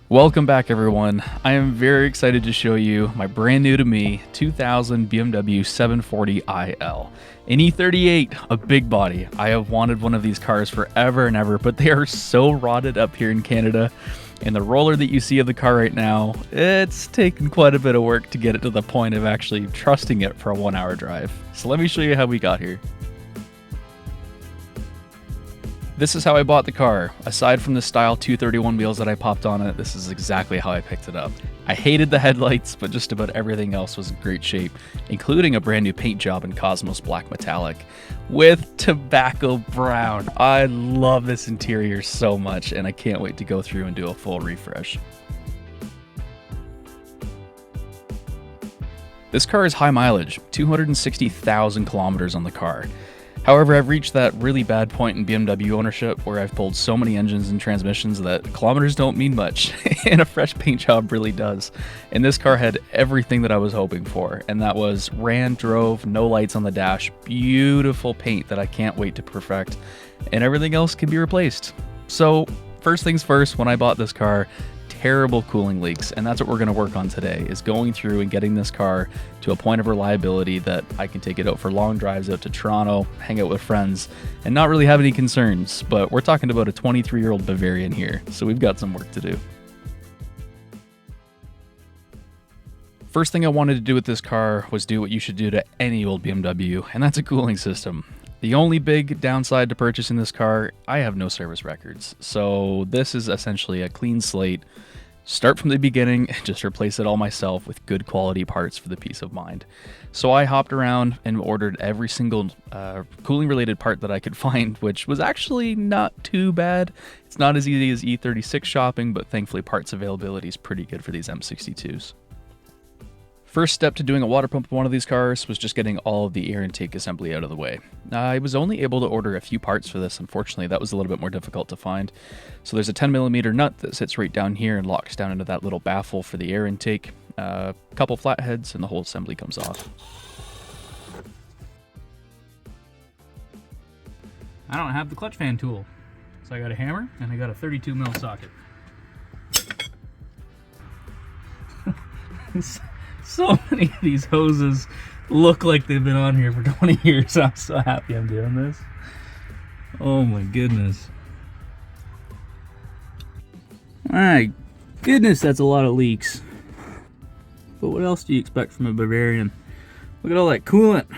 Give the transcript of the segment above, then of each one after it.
Welcome back, everyone. I am very excited to show you my brand new to me 2000 BMW 740il. An E38, a big body. I have wanted one of these cars forever and ever, but they are so rotted up here in Canada. And the roller that you see of the car right now, it's taken quite a bit of work to get it to the point of actually trusting it for a 1-hour drive. So let me show you how we got here. This is how I bought the car. Aside from the style 231 wheels that I popped on it, this is exactly how I picked it up. I hated the headlights, but just about everything else was in great shape, including a brand new paint job in Cosmos Black Metallic with tobacco brown. I love this interior so much, and I can't wait to go through and do a full refresh. This car is high mileage, 260,000 kilometers on the car. However, I've reached that really bad point in BMW ownership where I've pulled so many engines and transmissions that kilometers don't mean much, and a fresh paint job really does. And this car had everything that I was hoping for, and that was ran, drove, no lights on the dash, beautiful paint that I can't wait to perfect, and everything else can be replaced. So, first things first, when I bought this car, terrible cooling leaks, and that's what we're going to work on today, is going through and getting this car to a point of reliability that I can take it out for long drives out to Toronto, hang out with friends, and not really have any concerns. But we're talking about a 23-year-old Bavarian here, so we've got some work to do. First thing I wanted to do with this car was do what you should do to any old BMW, and that's a cooling system. The only big downside to purchasing this car, I have no service records. So this is essentially a clean slate. Start from the beginning and just replace it all myself with good quality parts for the peace of mind. So I hopped around and ordered every single cooling related part that I could find, which was actually not too bad. It's not as easy as E36 shopping, but thankfully parts availability is pretty good for these M62s. First step to doing a water pump on one of these cars was just getting all of the air intake assembly out of the way. I was only able to order a few parts for this. Unfortunately, that was a little bit more difficult to find. So there's a 10mm nut that sits right down here and locks down into that little baffle for the air intake. A couple flatheads and the whole assembly comes off. I don't have the clutch fan tool, so I got a hammer and I got a 32mm socket. So many of these hoses look like they've been on here for 20 years. I'm so happy I'm doing this. Oh my goodness. My goodness, that's a lot of leaks. But what else do you expect from a Bavarian? Look at all that coolant.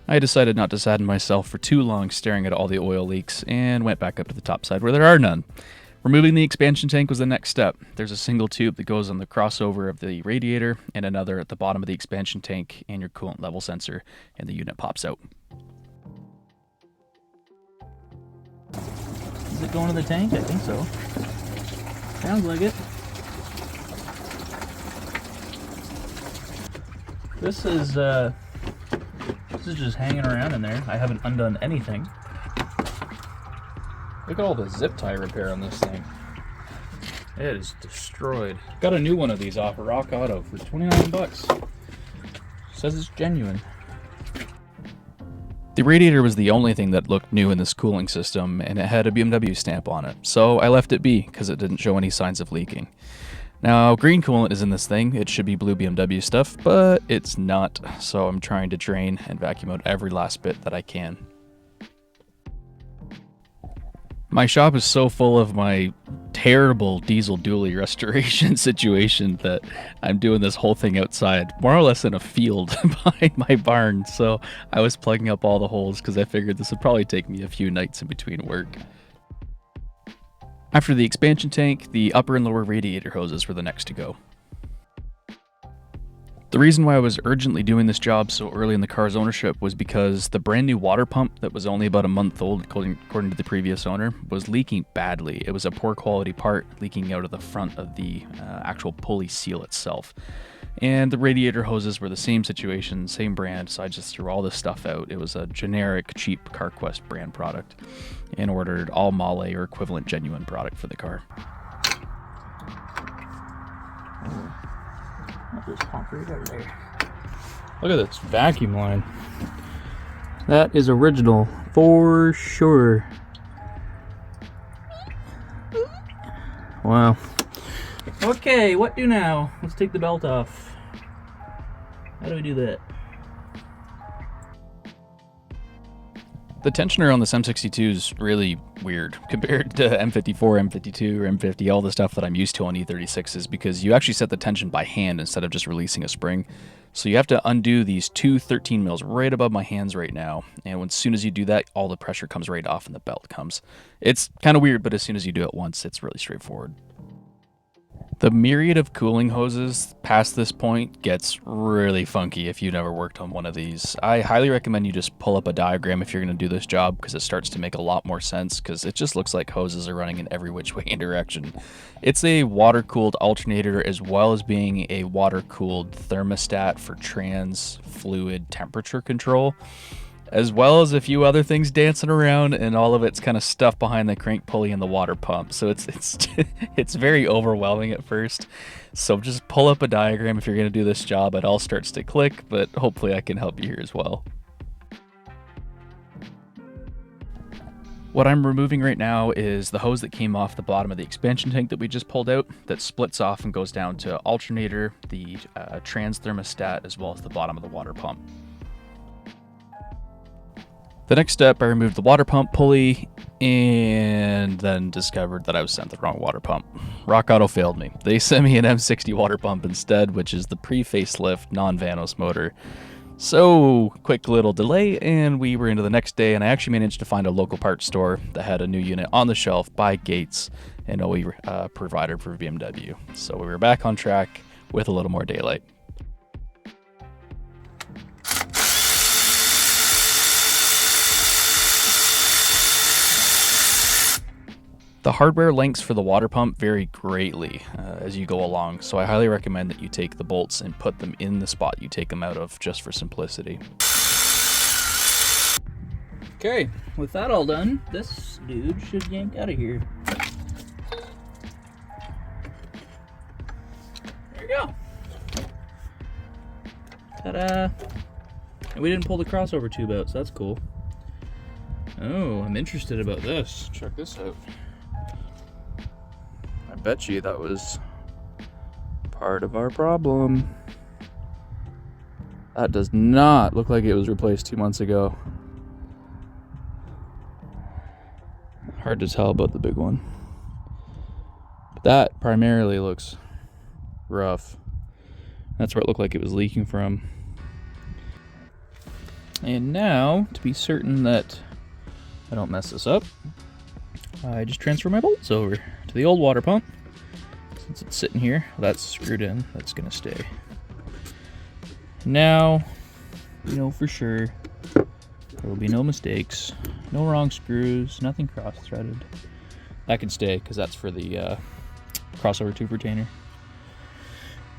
I decided not to sadden myself for too long staring at all the oil leaks and went back up to the top side where there are none. Removing the expansion tank was the next step. There's a single tube that goes on the crossover of the radiator and another at the bottom of the expansion tank and your coolant level sensor, and the unit pops out. Is it going to the tank? I think so. Sounds like it. This is just hanging around in there. I haven't undone anything. Look at all the zip tie repair on this thing. It is destroyed. Got a new one of these off of Rock Auto for 29 bucks. Says it's genuine. The radiator was the only thing that looked new in this cooling system, and it had a BMW stamp on it, so I left it be because it didn't show any signs of leaking. Now, green coolant is in this thing. It should be blue BMW stuff, but it's not, so I'm trying to drain and vacuum out every last bit that I can. My shop is so full of my terrible diesel dually restoration situation that I'm doing this whole thing outside, more or less in a field behind my barn. So I was plugging up all the holes because I figured this would probably take me a few nights in between work. After the expansion tank, the upper and lower radiator hoses were the next to go. The reason why I was urgently doing this job so early in the car's ownership was because the brand new water pump that was only about a month old, according to the previous owner, was leaking badly. It was a poor quality part leaking out of the front of the actual pulley seal itself. And the radiator hoses were the same situation, same brand, so I just threw all this stuff out. It was a generic, cheap CarQuest brand product and ordered all Mahle or equivalent genuine product for the car. Just pump right out of there. Look at this vacuum line. That is original for sure. Wow. Okay, what do now? Let's take the belt off. How do we do that? The tensioner on this M62 is really weird compared to M54, M52, or M50, all the stuff that I'm used to on E36s, because you actually set the tension by hand instead of just releasing a spring. So you have to undo these two 13 mils right above my hands right now, and as soon as you do that, all the pressure comes right off and the belt comes. It's kind of weird, but as soon as you do it once, it's really straightforward. The myriad of cooling hoses past this point gets really funky if you've never worked on one of these. I highly recommend you just pull up a diagram if you're going to do this job, because it starts to make a lot more sense, because it just looks like hoses are running in every which way and direction. It's a water-cooled alternator as well as being a water-cooled thermostat for trans fluid temperature control, as well as a few other things dancing around, and all of it's kind of stuffed behind the crank pulley and the water pump. So it's very overwhelming at first. So just pull up a diagram if you're going to do this job. It all starts to click, but hopefully I can help you here as well. What I'm removing right now is the hose that came off the bottom of the expansion tank that we just pulled out, that splits off and goes down to alternator, the trans thermostat, as well as the bottom of the water pump. The next step, I removed the water pump pulley and then discovered that I was sent the wrong water pump. Rock Auto failed me. They sent me an M60 water pump instead, which is the pre-facelift non-Vanos motor. So, quick little delay, and we were into the next day, and I actually managed to find a local parts store that had a new unit on the shelf by Gates, an OE provider for BMW. So we were back on track with a little more daylight. The hardware lengths for the water pump vary greatly as you go along, so I highly recommend that you take the bolts and put them in the spot you take them out of, just for simplicity. Okay, with that all done, this dude should yank out of here. There you go. Ta-da! And we didn't pull the crossover tube out, so that's cool. Oh, I'm interested about this. Check this out. I bet you that was part of our problem. That does not look like it was replaced 2 months ago. Hard to tell about the big one. But that primarily looks rough. That's where it looked like it was leaking from. And now, to be certain that I don't mess this up, I just transfer my bolts over to the old water pump. Since it's sitting here, that's screwed in, that's gonna stay. Now, you know for sure, there will be no mistakes, no wrong screws, nothing cross-threaded. That can stay, because that's for the crossover tube retainer.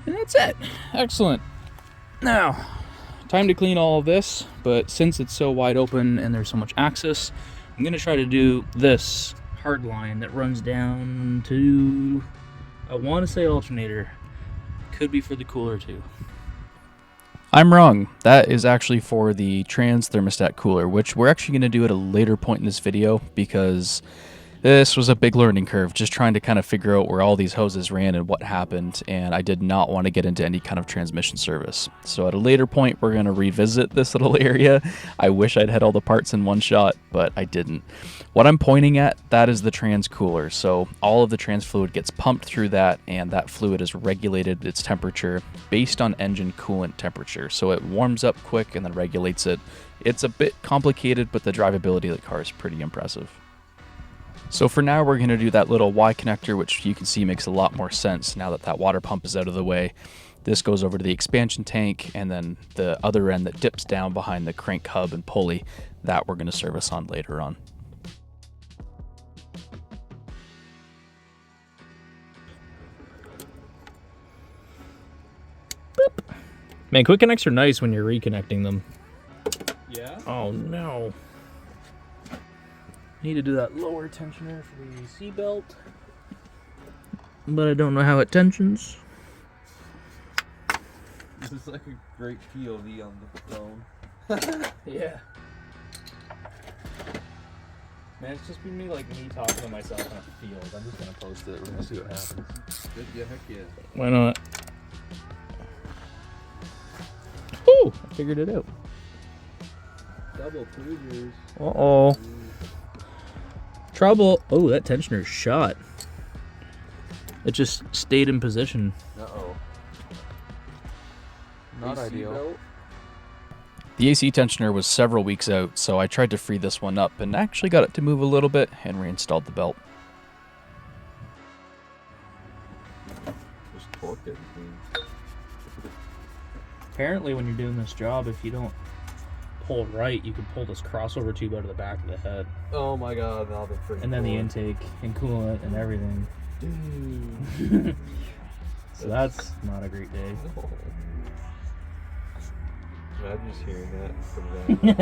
And that's it. Excellent. Now, time to clean all of this, but since it's so wide open and there's so much access, I'm going to try to do this hard line that runs down to, I want to say alternator. Could be for the cooler too. I'm wrong. That is actually for the trans thermostat cooler, which we're actually going to do at a later point in this video, because this was a big learning curve, just trying to kind of figure out where all these hoses ran and what happened, and I did not want to get into any kind of transmission service. So at a later point, we're going to revisit this little area. I wish I'd had all the parts in one shot, but I didn't. What I'm pointing at, that is the trans cooler. So all of the trans fluid gets pumped through that, and that fluid is regulated its temperature based on engine coolant temperature. So it warms up quick and then regulates it. It's a bit complicated, but the drivability of the car is pretty impressive. So for now, we're going to do that little Y connector, which you can see makes a lot more sense now that that water pump is out of the way. This goes over to the expansion tank, and then the other end that dips down behind the crank hub and pulley, that we're going to service on later on. Boop. Man, quick connects are nice when you're reconnecting them. Yeah? Oh no. Need to do that lower tensioner for the seat belt, but I don't know how it tensions. This is like a great POV on the phone. Yeah. Man, it's just been me talking to myself in a field. I'm just gonna post it. We're gonna see what happens. Good, yeah, heck yeah. Why not? Ooh, I figured it out. Double cruisers. Uh-oh. Trouble. Oh, that tensioner's shot. It just stayed in position. Uh-oh. Not AC ideal. belt? The AC tensioner was several weeks out, so I tried to free this one up and actually got it to move a little bit and reinstalled the belt. Just torque everything. Apparently when you're doing this job, if you don't pull right, you can pull this crossover tube out of the back of the head. Oh my god, now the freaking And then the door. intake and coolant and everything. Dude. So that's not a great day. No. I'm just hearing that from them.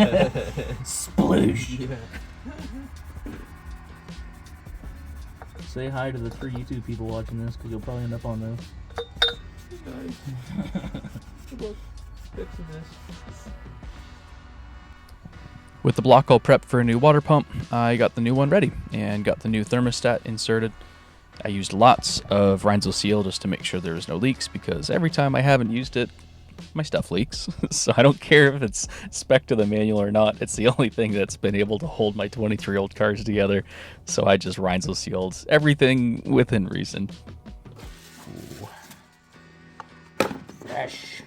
Sploosh! Yeah. Say hi to the 3 YouTube people watching this, because you'll probably end up on this. Guys. Good luck fixing this. With the block all prepped for a new water pump, I got the new one ready and got the new thermostat inserted. I used lots of Reinzel Seal just to make sure there was no leaks, because every time I haven't used it, my stuff leaks. So I don't care if it's spec to the manual or not. It's the only thing that's been able to hold my 23-year-old cars together. So I just Reinzel Sealed everything within reason. Ooh. Fresh.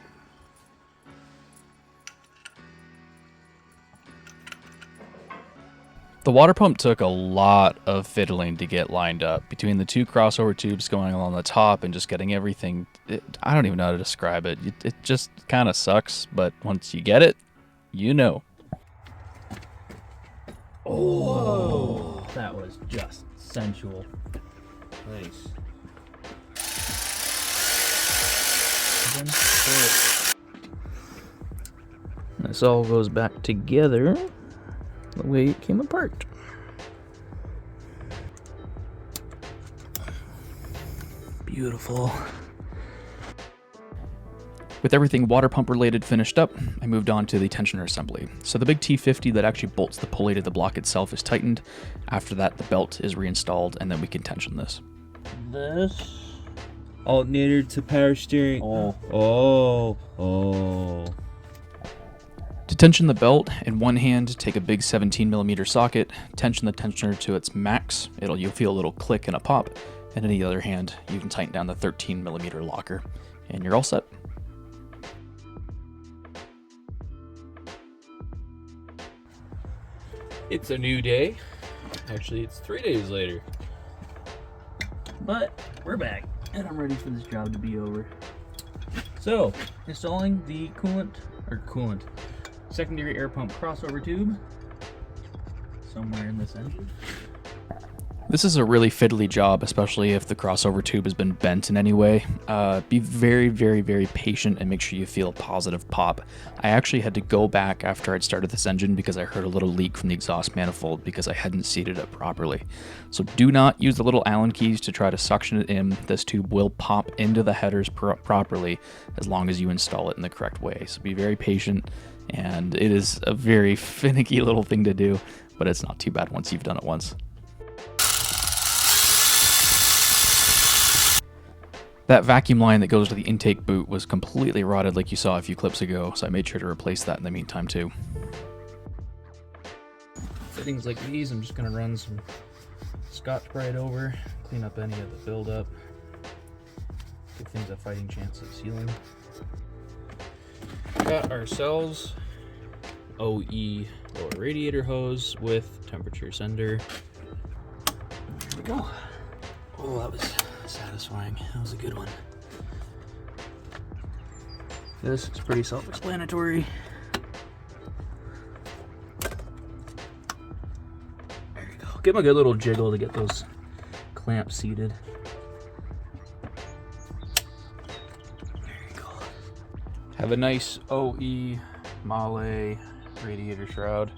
The water pump took a lot of fiddling to get lined up, between the 2 crossover tubes going along the top and just getting everything. I don't even know how to describe it. It just kind of sucks, but once you get it, you know. Oh, that was just sensual. Nice. This all goes back together the way it came apart. Beautiful. With everything water pump related finished up, I moved on to the tensioner assembly. So the big T50 that actually bolts the pulley to the block itself is tightened. After that, the belt is reinstalled, and then we can tension this. Alternator to power steering. Oh. To tension the belt, in one hand, take a big 17mm socket, tension the tensioner to its max. You'll feel a little click and a pop. And in the other hand, you can tighten down the 13mm locker, and you're all set. It's a new day. Actually, it's 3 days later. But we're back, and I'm ready for this job to be over. So, installing the secondary air pump crossover tube somewhere in this engine. This is a really fiddly job, especially if the crossover tube has been bent in any way. Be very, very, very patient and make sure you feel a positive pop. I actually had to go back after I'd started this engine because I heard a little leak from the exhaust manifold because I hadn't seated it properly. So do not use the little Allen keys to try to suction it in. This tube will pop into the headers properly as long as you install it in the correct way. So be very patient, and it is a very finicky little thing to do, but it's not too bad once you've done it once. That vacuum line that goes to the intake boot was completely rotted like you saw a few clips ago, so I made sure to replace that in the meantime too. Fittings like these, I'm just going to run some Scotch-Brite over, clean up any of the buildup, give things a fighting chance at sealing. Got ourselves OE lower radiator hose with temperature sender. There we go. Oh, that was satisfying. That was a good one. This is pretty self-explanatory. There you go. Give them a good little jiggle to get those clamps seated. There you go. Have a nice OE Male radiator shroud.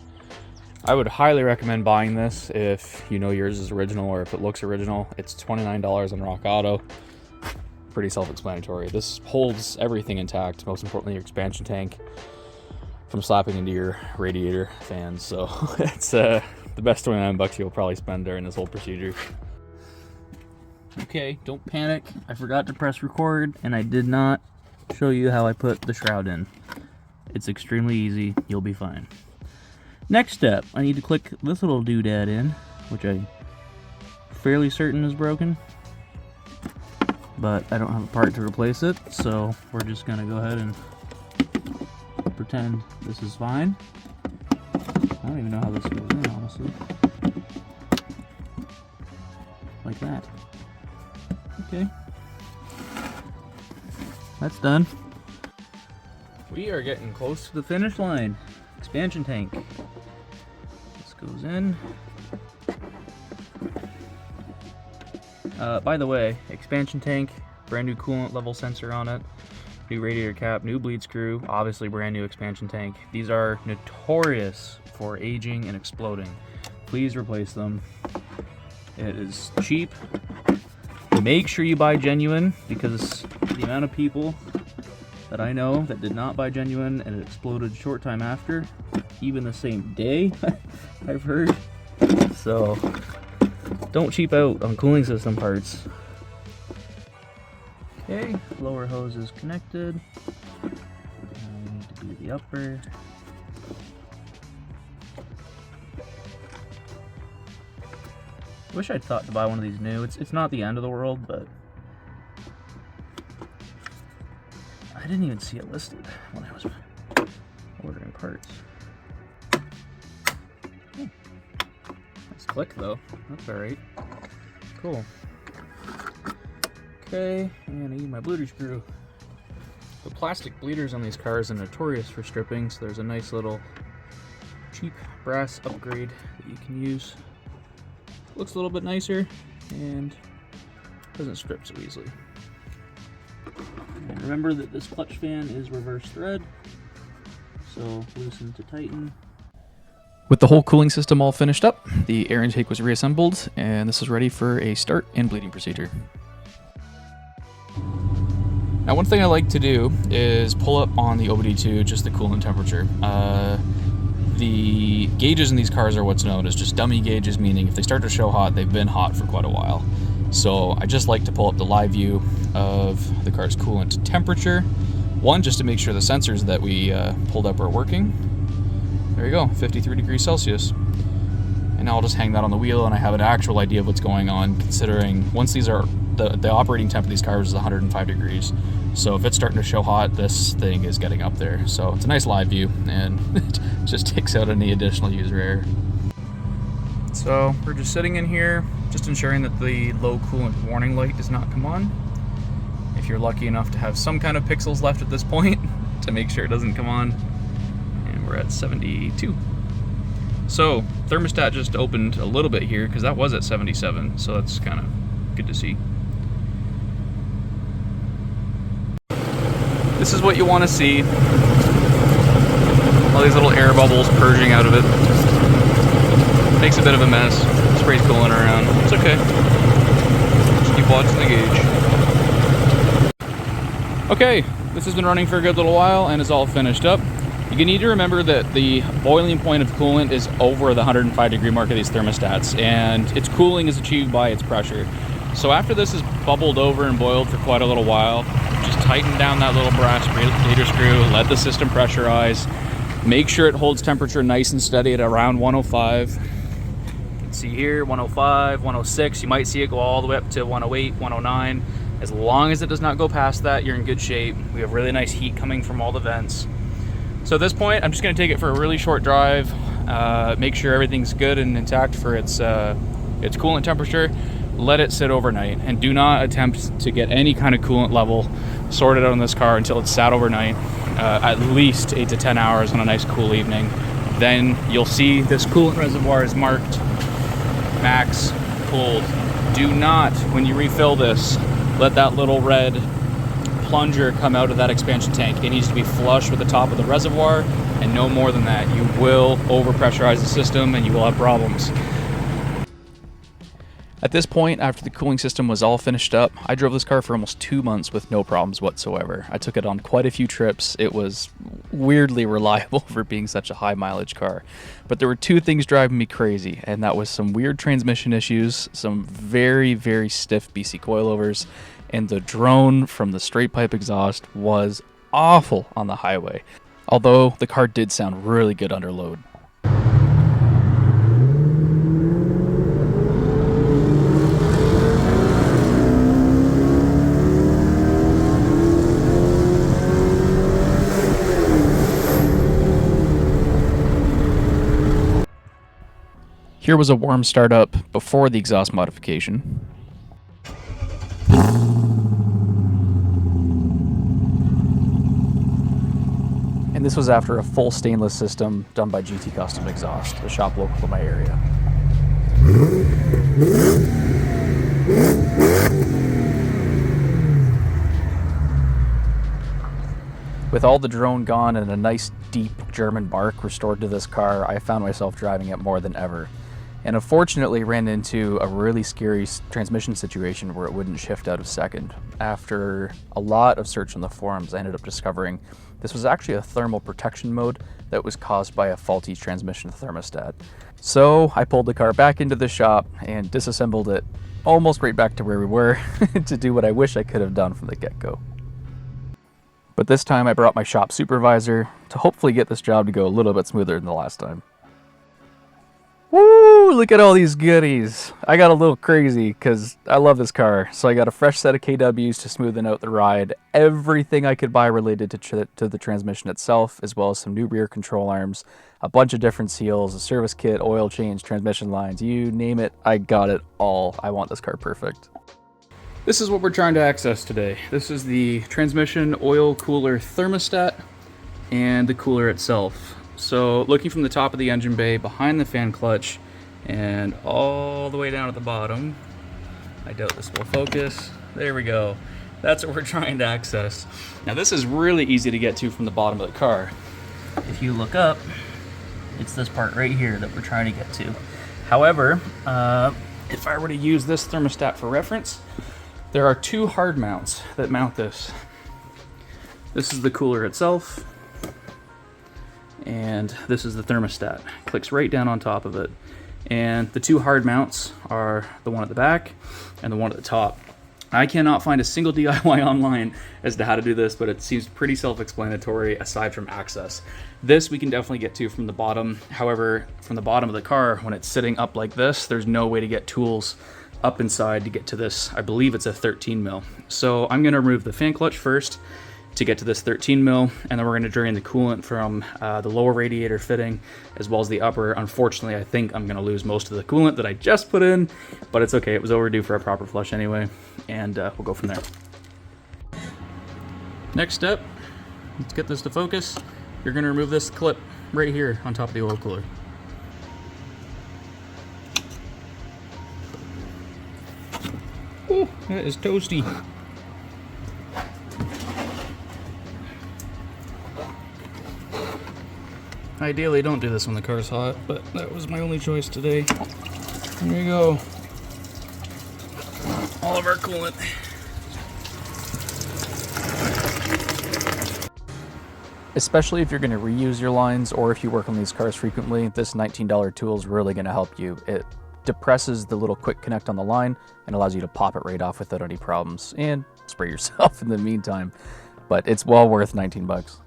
I would highly recommend buying this if you know yours is original or if it looks original. It's $29 on Rock Auto. Pretty self-explanatory. This holds everything intact, most importantly your expansion tank, from slapping into your radiator fans. So it's the best $29 you'll probably spend during this whole procedure. Okay, don't panic. I forgot to press record, and I did not show you how I put the shroud in. It's extremely easy. You'll be fine. Next step, I need to click this little doodad in, which I'm fairly certain is broken. But I don't have a part to replace it, so we're just gonna go ahead and pretend this is fine. I don't even know how this goes in, honestly. Like that. Okay. That's done. We are getting close to the finish line. Expansion tank. This goes in. By the way, expansion tank, brand new coolant level sensor on it, new radiator cap, new bleed screw, obviously brand new expansion tank. These are notorious for aging and exploding. Please replace them. It is cheap. Make sure you buy genuine, because the amount of people that I know that did not buy genuine and it exploded a short time after, even the same day, I've heard. So don't cheap out on cooling system parts. Okay, lower hose is connected. Now we need to do the upper. Wish I'd thought to buy one of these new. It's not the end of the world, but I didn't even see it listed when I was ordering parts. Oh. Nice click though. That's alright. Cool. Okay, and I need my bleeder screw. The plastic bleeders on these cars are notorious for stripping, so there's a nice little cheap brass upgrade that you can use. Looks a little bit nicer and doesn't strip so easily. And remember that this clutch fan is reverse thread, so loosen to tighten. With the whole cooling system all finished up, the air intake was reassembled, and this is ready for a start and bleeding procedure. Now, one thing I like to do is pull up on the OBD2 just the coolant temperature. The gauges in these cars are what's known as just dummy gauges, meaning if they start to show hot, they've been hot for quite a while. So I just like to pull up the live view of the car's coolant temperature. One, just to make sure the sensors that we pulled up are working. There you go, 53 degrees Celsius. And now I'll just hang that on the wheel and I have an actual idea of what's going on, considering once these are, the operating temp of these cars is 105 degrees. So if it's starting to show hot, this thing is getting up there. So it's a nice live view and it just takes out any additional user error. So we're just sitting in here, just ensuring that the low coolant warning light does not come on. If you're lucky enough to have some kind of pixels left at this point to make sure it doesn't come on. And we're at 72. So thermostat just opened a little bit here because that was at 77. So that's kind of good to see. This is what you want to see. All these little air bubbles purging out of it. Makes a bit of a mess. Sprays coolant around. It's okay. Just keep watching the gauge. Okay, this has been running for a good little while and is all finished up. You need to remember that the boiling point of coolant is over the 105 degree mark of these thermostats, and its cooling is achieved by its pressure. So after this is bubbled over and boiled for quite a little while, just tighten down that little brass bleeder screw, let the system pressurize, make sure it holds temperature nice and steady at around 105. You can see here 105, 106, you might see it go all the way up to 108, 109. As long as it does not go past that, you're in good shape. We have really nice heat coming from all the vents. So at this point, I'm just going to take it for a really short drive, make sure everything's good and intact for its coolant temperature. Let it sit overnight, and do not attempt to get any kind of coolant level sorted out on this car until it's sat overnight, at least 8 to 10 hours on a nice cool evening. Then you'll see this coolant reservoir is marked max cooled. Do not, when you refill this, let that little red plunger come out of that expansion tank. It needs to be flush with the top of the reservoir, and no more than that. You will overpressurize the system and you will have problems. At this point, after the cooling system was all finished up, I drove this car for almost 2 months with no problems whatsoever. I took it on quite a few trips. It was weirdly reliable for being such a high mileage car. But there were two things driving me crazy, and that was some weird transmission issues, some very, very stiff BC coilovers, and the drone from the straight pipe exhaust was awful on the highway. Although the car did sound really good under load. Here was a warm startup before the exhaust modification. And this was after a full stainless system done by GT Custom Exhaust, a shop local to my area. With all the drone gone and a nice deep German bark restored to this car, I found myself driving it more than ever. And unfortunately ran into a really scary transmission situation where it wouldn't shift out of second. After a lot of search on the forums, I ended up discovering this was actually a thermal protection mode that was caused by a faulty transmission thermostat. So I pulled the car back into the shop and disassembled it almost right back to where we were to do what I wish I could have done from the get-go. But this time I brought my shop supervisor to hopefully get this job to go a little bit smoother than the last time. Woo! Look at all these goodies. I got a little crazy because I love this car. So I got a fresh set of KWs to smoothen out the ride. Everything I could buy related to the transmission itself, as well as some new rear control arms, a bunch of different seals, a service kit, oil change, transmission lines, you name it, I got it all. I want this car perfect. This is what we're trying to access today. This is the transmission oil cooler thermostat and the cooler itself. So looking from the top of the engine bay, behind the fan clutch, and all the way down at the bottom, I doubt this will focus. There we go. That's what we're trying to access. Now this is really easy to get to from the bottom of the car. If you look up, it's this part right here that we're trying to get to. However, if I were to use this thermostat for reference, there are two hard mounts that mount this. This is the cooler itself, and this is the thermostat. Clicks right down on top of it. And the two hard mounts are the one at the back and the one at the top. I cannot find a single DIY online as to how to do this, but it seems pretty self-explanatory aside from access. This we can definitely get to from the bottom. However, from the bottom of the car, when it's sitting up like this, there's no way to get tools up inside to get to this. I believe it's a 13 mil. So I'm gonna remove the fan clutch first to get to this 13 mil, and then we're gonna drain the coolant from the lower radiator fitting as well as the upper. Unfortunately, I think I'm gonna lose most of the coolant that I just put in, but it's okay. It was overdue for a proper flush anyway, and we'll go from there. Next step, let's get this to focus. You're gonna remove this clip right here on top of the oil cooler. Ooh, that is toasty. Ideally, don't do this when the car's hot, but that was my only choice today. There you go. All of our coolant. Especially if you're going to reuse your lines, or if you work on these cars frequently, this $19 tool is really going to help you. It depresses the little quick connect on the line and allows you to pop it right off without any problems, and spray yourself in the meantime. But it's well worth 19 bucks.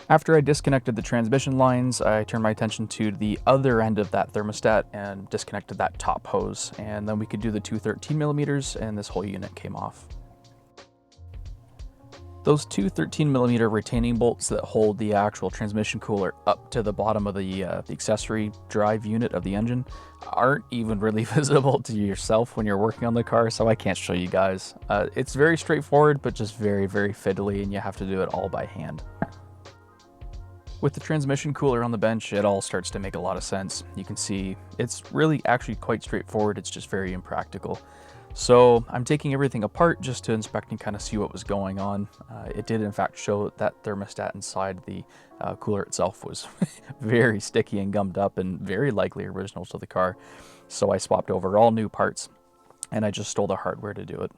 After I disconnected the transmission lines, I turned my attention to the other end of that thermostat and disconnected that top hose, and then we could do the two 13 millimeters and this whole unit came off. Those two 13mm retaining bolts that hold the actual transmission cooler up to the bottom of the accessory drive unit of the engine aren't even really visible to yourself when you're working on the car, so I can't show you guys. It's very straightforward, but just very, very fiddly, and you have to do it all by hand. With the transmission cooler on the bench, it all starts to make a lot of sense. You can see it's really actually quite straightforward, it's just very impractical. So I'm taking everything apart just to inspect and kind of see what was going on. It did in fact show that thermostat inside the cooler itself was very sticky and gummed up and very likely original to the car. So I swapped over all new parts, and I just stole the hardware to do it.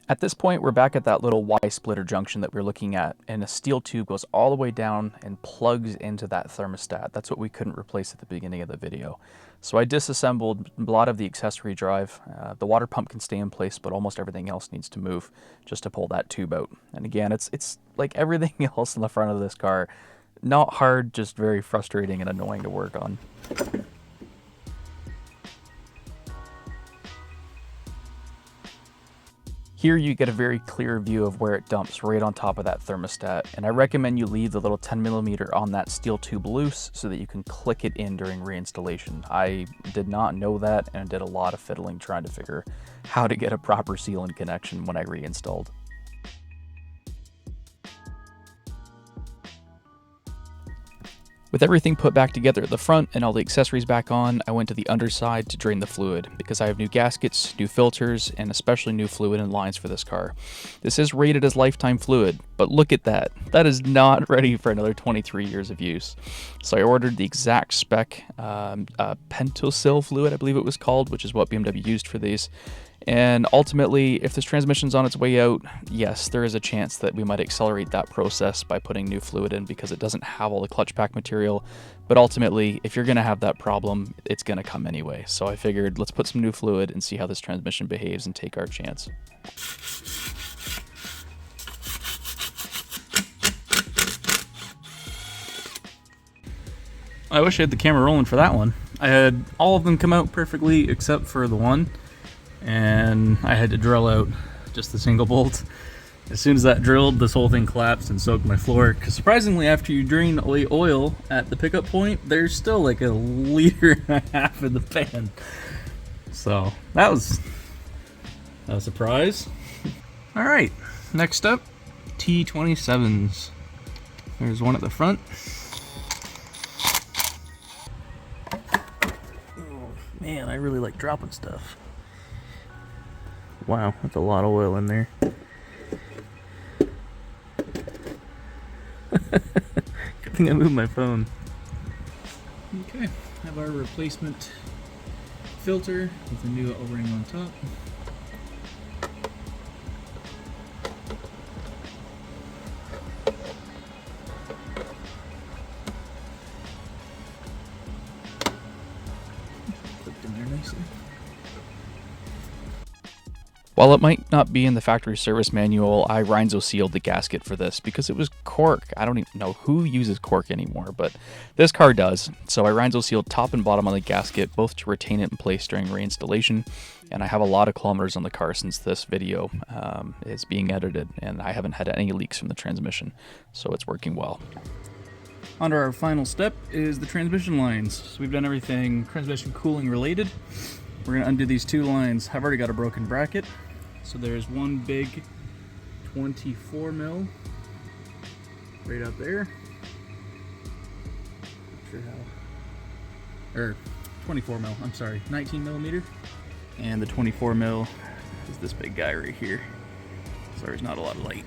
At this point, we're back at that little Y-splitter junction that we were looking at, and a steel tube goes all the way down and plugs into that thermostat. That's what we couldn't replace at the beginning of the video. So I disassembled a lot of the accessory drive. The water pump can stay in place, but almost everything else needs to move just to pull that tube out. And again, it's like everything else in the front of this car. Not hard, just very frustrating and annoying to work on. Here you get a very clear view of where it dumps right on top of that thermostat, and I recommend you leave the little 10mm on that steel tube loose so that you can click it in during reinstallation. I did not know that and did a lot of fiddling trying to figure how to get a proper seal and connection when I reinstalled. With everything put back together at the front and all the accessories back on, I went to the underside to drain the fluid, because I have new gaskets, new filters, and especially new fluid and lines for this car. This is rated as lifetime fluid, but look at that. That is not ready for another 23 years of use. So I ordered the exact spec Pentosil fluid, I believe it was called, which is what BMW used for these. And ultimately, if this transmission's on its way out, yes, there is a chance that we might accelerate that process by putting new fluid in, because it doesn't have all the clutch pack material. But ultimately, if you're going to have that problem, it's going to come anyway. So I figured, let's put some new fluid and see how this transmission behaves and take our chance. I wish I had the camera rolling for that one. I had all of them come out perfectly except for the one, and I had to drill out just the single bolt. As soon as that drilled, this whole thing collapsed and soaked my floor, because surprisingly, after you drain the oil at the pickup point, there's still like 1.5 liters in the pan. So that was a surprise. All right, next up, T27s. There's one at the front. Man, I really like dropping stuff. Wow, that's a lot of oil in there. Good thing I moved my phone. Okay, have our replacement filter with a new O-ring on top. Clipped in there nicely. While it might not be in the factory service manual, I Rhinzo sealed the gasket for this because it was cork. I don't even know who uses cork anymore, but this car does. So I Rhinzo sealed top and bottom on the gasket, both to retain it in place during reinstallation. And I have a lot of kilometers on the car since this video is being edited, and I haven't had any leaks from the transmission, so it's working well. On to our final step is the transmission lines. So we've done everything transmission cooling related. We're going to undo these two lines. I've already got a broken bracket. So there's one big 24 mil right up there. Not sure how. Or 24 mil, I'm sorry, 19 millimeter. And the 24 mil is this big guy right here. So there's not a lot of light.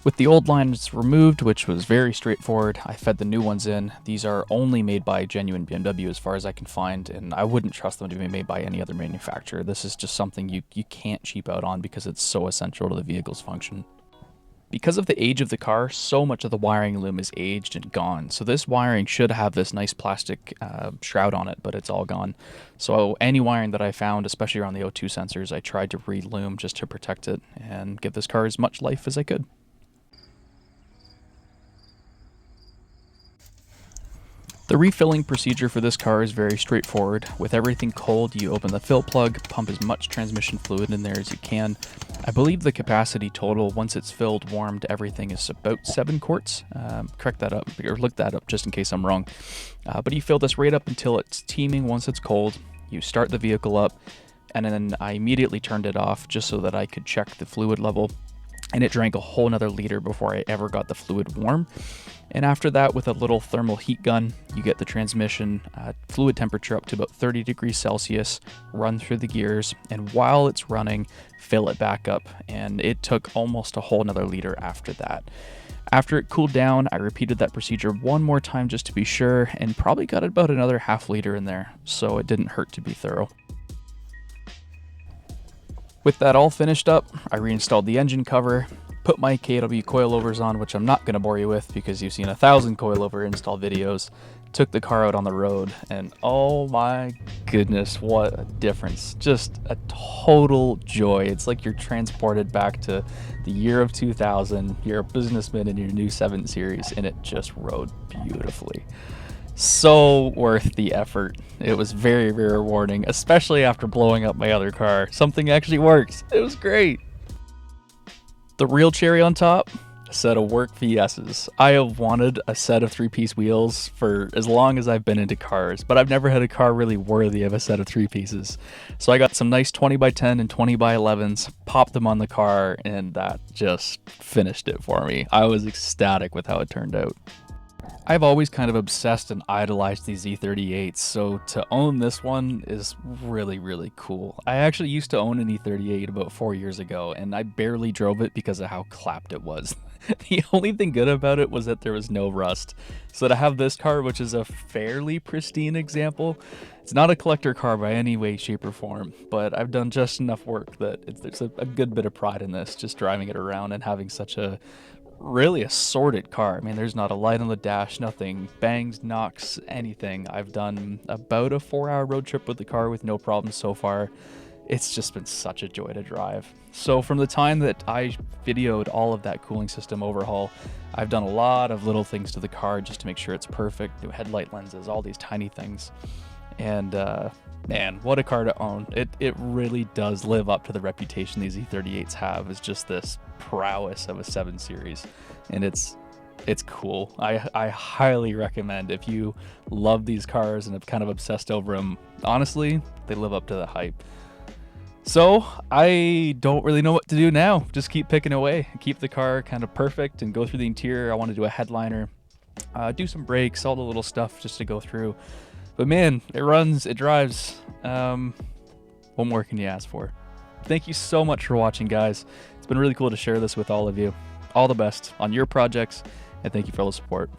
With the old lines removed, which was very straightforward, I fed the new ones in. These are only made by genuine BMW as far as I can find, and I wouldn't trust them to be made by any other manufacturer. This is just something you can't cheap out on because it's so essential to the vehicle's function. Because of the age of the car, so much of the wiring loom is aged and gone. So this wiring should have this nice plastic shroud on it, but it's all gone. So any wiring that I found, especially around the O2 sensors, I tried to re-loom just to protect it and give this car as much life as I could. The refilling procedure for this car is very straightforward. With everything cold, you open the fill plug, pump as much transmission fluid in there as you can. I believe the capacity total, once it's filled, warmed, everything is about 7 quarts. Correct that up, or look that up just in case I'm wrong. But you fill this right up until it's teeming once it's cold. You start the vehicle up, and then I immediately turned it off just so that I could check the fluid level. and it drank a whole nother liter before I ever got the fluid warm. And after that, with a little thermal heat gun, you get the transmission fluid temperature up to about 30 degrees Celsius, run through the gears, and while it's running, fill it back up. And it took almost a whole nother liter after that. After it cooled down, I repeated that procedure one more time just to be sure, and probably got about another half liter in there, so it didn't hurt to be thorough. With that all finished up, I reinstalled the engine cover, put my KW coilovers on, which I'm not going to bore you with because you've seen 1,000 coilover install videos, took the car out on the road, and oh my goodness, what a difference. Just a total joy. It's like you're transported back to the year of 2000, you're a businessman in your new 7 Series, and it just rode beautifully. So worth the effort. It was very, very rewarding, especially after blowing up my other car. Something actually works. It was great. The real cherry on top, a set of work VS's. I have wanted a set of 3-piece wheels for as long as I've been into cars, but I've never had a car really worthy of a set of 3 pieces. So I got some nice 20x10 and 20x11s, popped them on the car, and that just finished it for me. I was ecstatic with how it turned out. I've always kind of obsessed and idolized these E38s, so to own this one is really, really cool. I actually used to own an E38 about 4 years ago, and I barely drove it because of how clapped it was. The only thing good about it was that there was no rust. So to have this car, which is a fairly pristine example, it's not a collector car by any way, shape, or form, but I've done just enough work that there's a good bit of pride in this, just driving it around and having such a really a sorted car. I mean, there's not a light on the dash, nothing bangs, knocks, anything. I've done about a 4-hour road trip with the car with no problems so far. It's just been such a joy to drive. So from the time that I videoed all of that cooling system overhaul, I've done a lot of little things to the car just to make sure it's perfect. New headlight lenses, all these tiny things. And man, what a car to own. It really does live up to the reputation these E38s have, is just this prowess of a 7 Series. And it's cool. I highly recommend, if you love these cars and have kind of obsessed over them, honestly, they live up to the hype. So I don't really know what to do now. Just keep picking away, keep the car kind of perfect and go through the interior. I want to do a headliner, do some brakes, all the little stuff just to go through. But man, it runs, it drives. What more can you ask for? Thank you so much for watching, guys. It's been really cool to share this with all of you. All the best on your projects, and thank you for all the support.